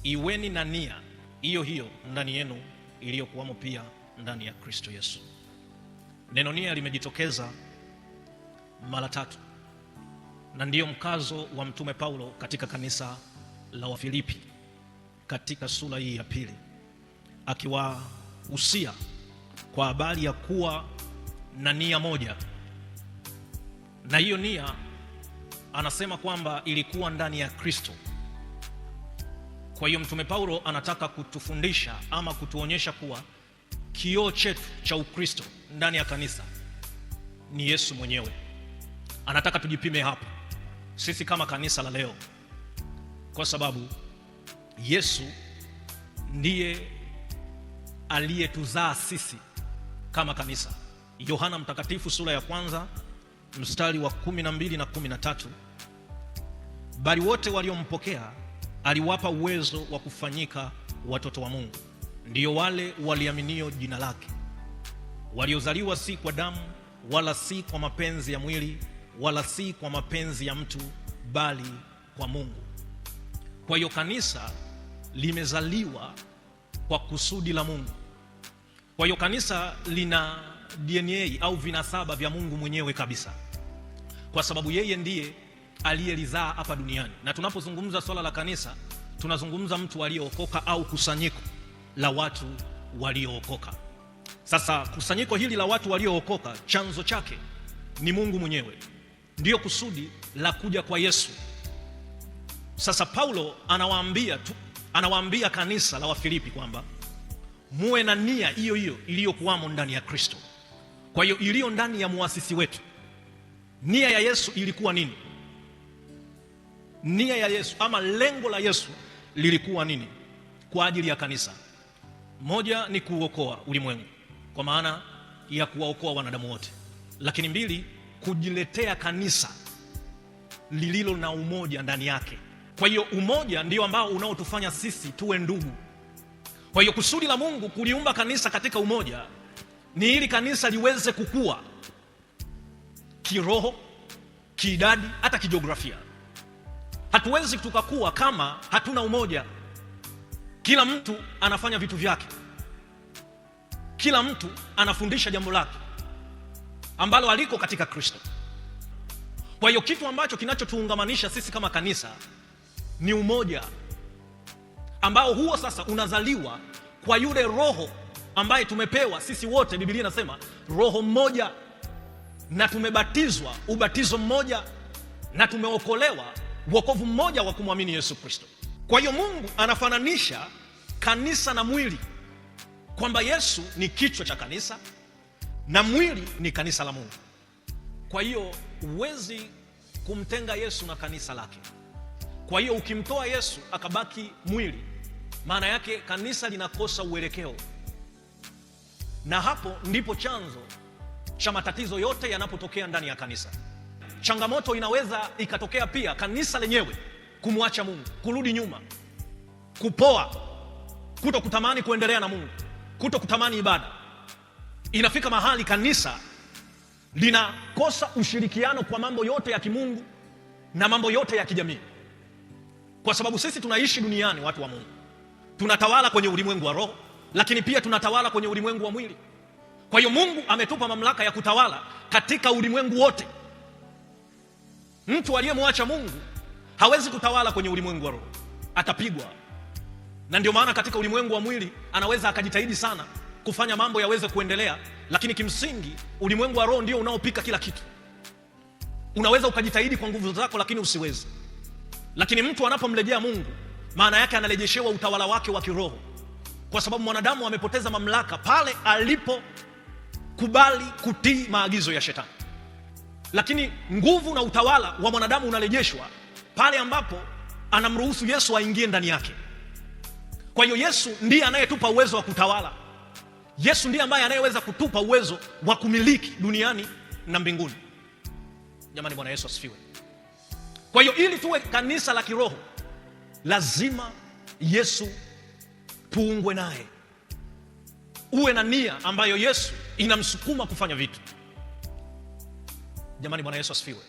iweni na nia hiyo hiyo ndani yenu iliyokuwamo pia ndani ya Kristo Yesu. Neno nia limejitokeza mara 3 na ndiyo mkazo wa Mtume Paulo katika kanisa la Wafilipi katika sura hii ya 2, akiwahusia kwa habari ya kuwa na nia moja, na hiyo nia anasema kwamba ilikuwa ndani ya Kristo. Kwa hiyo Mtume Paulo anataka kutufundisha ama kutuonyesha kuwa kioo chetu cha Ukristo ndani ya kanisa ni Yesu mwenyewe. Anataka tujipime hapo sisi kama kanisa la leo, kwa sababu Yesu ndiye aliyetuzaa sisi kama kanisa. Yohana Mtakatifu sura ya 1 mstari wa 12 na 13, bali wote waliompokea aliwapa uwezo wa kufanyika watoto wa Mungu, ndio wale waliaminio jina lake, waliozaliwa si kwa damu wala si kwa mapenzi ya mwili wala si kwa mapenzi ya mtu, bali kwa Mungu. Kwa hiyo kanisa limezaliwa kwa kusudi la Mungu. Kwa hiyo kanisa lina DNA au vinasaba vya Mungu mwenyewe kabisa, kwa sababu yeye ndiye aliyelizaa hapa duniani. Na tunapozungumza swala la kanisa, tunazungumza mtu aliyeokoka au kusanyiko la watu waliookoka. Sasa kusanyiko hili la watu waliookoka, chanzo chake ni Mungu mwenyewe, ndiyo kusudi la kuja kwa Yesu. Sasa Paulo anawaambia kanisa la Wafilipi kwamba muwe na nia hiyo hiyo iliyokuwamo ndani ya Kristo. Kwa hiyo iliyo ndani ya muasisi wetu. Nia ya Yesu ilikuwa nini? Nia ya Yesu ama lengo la Yesu lilikuwa nini kwa ajili ya kanisa? Moja ni kuokoa ulimwengu, kwa maana ya kuwaokoa wanadamu wote. Lakini 2, kujiletea kanisa lililo na umoja ndani yake. Kwa hiyo umoja ndio ambao unaotufanya sisi tuwe ndugu. Kwa hiyo kusudi la Mungu kuliumba kanisa katika umoja ni ili kanisa liweze kukua kiroho, kiidadi, hata kijiografia. Hatuwezi tukakua kama hatuna umoja. Kila mtu anafanya vitu vyake, kila mtu anafundisha jambo lake ambalo aliko katika Kristo. Kwa hiyo kitu ambacho kinachotuungamanisha sisi kama kanisa ni umoja, ambao huo sasa unazaliwa kwa yule Roho ambaye tumepewa sisi wote. Biblia inasema Roho mmoja, na tumebatizwa ubatizo mmoja, na tumeokolewa wokovu mmoja wa kumwamini Yesu Kristo. Kwa hiyo Mungu anafananisha kanisa na mwili, kwamba Yesu ni kichwa cha kanisa na mwili ni kanisa la Mungu. Kwa hiyo huwezi kumtenga Yesu na kanisa lake. Kwa hiyo ukimtoa Yesu akabaki mwili, maana yake kanisa linakosa uelekeo, na hapo ndipo chanzo cha matatizo yote yanapotokea ndani ya kanisa. Changamoto inaweza ikatokea pia kanisa lenyewe kumwacha Mungu, kurudi nyuma, kupoa, kuto kutamani kuendelea na Mungu, kuto kutamani ibada. Inafika mahali kanisa linakosa ushirikiano kwa mambo yote ya kimungu na mambo yote ya kijamii, kwa sababu sisi tunaishi duniani, watu wa Mungu, tunatawala kwenye ulimwengu wa roho, lakini pia tunatawala kwenye ulimwengu wa mwili. Kwa hiyo Mungu ametupa mamlaka ya kutawala katika ulimwengu wote. Mtu aliyemwacha Mungu hawezi kutawala kwenye ulimwengu wa roho, atapigwa. Na ndio maana katika ulimwengu wa mwili anaweza akajitahidi sana kufanya mambo yaweze kuendelea, lakini kimsingi ulimwengu wa roho ndio unaopika kila kitu. Unaweza ukajitahidi kwa nguvu zako, lakini usiweze. Lakini mtu anapomrejea Mungu, maana yake anarejeshewa utawala wake wa kiroho, kwa sababu mwanadamu amepoteza mamlaka pale alipokubali kutii maagizo ya Shetani. Lakini nguvu na utawala wa mwanadamu unarejeshwa pale ambapo anamruhusu Yesu aingie ndani yake. Kwa hiyo Yesu ndiye anayetupa uwezo wa kutawala. Yesu ndiye ambaye anayeweza kutupa uwezo wa kumiliki duniani na mbinguni. Jamani, Bwana Yesu asifiwe. Kwa hiyo ili tuwe kanisa la kiroho, lazima Yesu tuungwe naye. Uwe na nia ambayo Yesu inamsukuma kufanya vitu. Jamani, Bwana Yesu asifiwe.